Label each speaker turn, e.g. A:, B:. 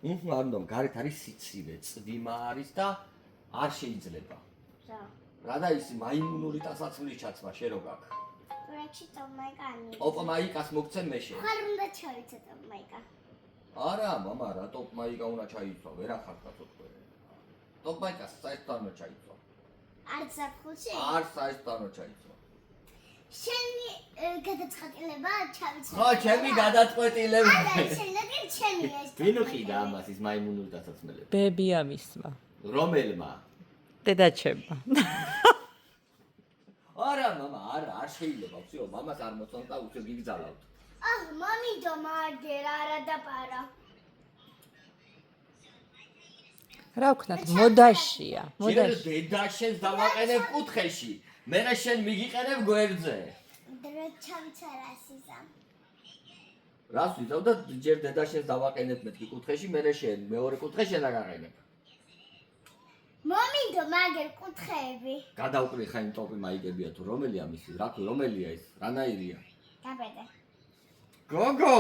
A: ანუ გარეთ არის სიცივე, წვიმა არის და არ შეიძლება. რა და ის მაიმუნური ტასაცმლის ჩაცმა შე რო გაქვს?
B: პროექტში ტოპ-მაიკანი.
A: ტოპ-მაიკას მოგცე მე შენ.
B: ხარ უნდა ჩავიცე ტოპ-მაიკა.
A: არა, მამა, რა ტოპ-მაიკა უნდა ჩაიცვა, ვერ ახარ კაცო თქვენ. ტოპ-მაიკას საერთოდ არ ჩაიცვა.
B: არც საფხულში?
A: არ საერთოდ არ ჩაიცვა.
B: შენი გადაწყვეტილება ჩავიცე.
A: ხო, ჩემი გადაწყვეტილება.
B: არა, შეიძლება ჩემი ეს.
A: ვინ უყიდა ამას ის მაიმუნური ტასაცმელები?
C: ბებია მისმა.
A: რომელმა?
C: დედაჩემმა.
A: არა, მამა, არ შეიძლება, ვсё, მამას არ მოწონს და უცებ გიგზავნოთ.
B: მამინდო მარგერა არა დაპარა.
C: რა ვქნათ, მოდაშია,
A: შენ
C: მოდაში.
A: დედა შენს დავაყენებ კუთხეში, მე რა შენ მიგიყენებ გვერდზე.
B: დრო ჩავიცე რასიზამ.
A: რას ვიზავ და ჯერ დედა შენს დავაყენებ მეთქი კუთხეში, მე შენ მეორე კუთხეში შენ აღაყენებ.
B: მამინდო მაგერ კუთხეები.
A: გადავკრი ხა იმ ტოპი მაიგებია თუ რომელია მისი, რა ქვი, რომელია ის, რანაირია?
B: გაბედე.
A: გოგო.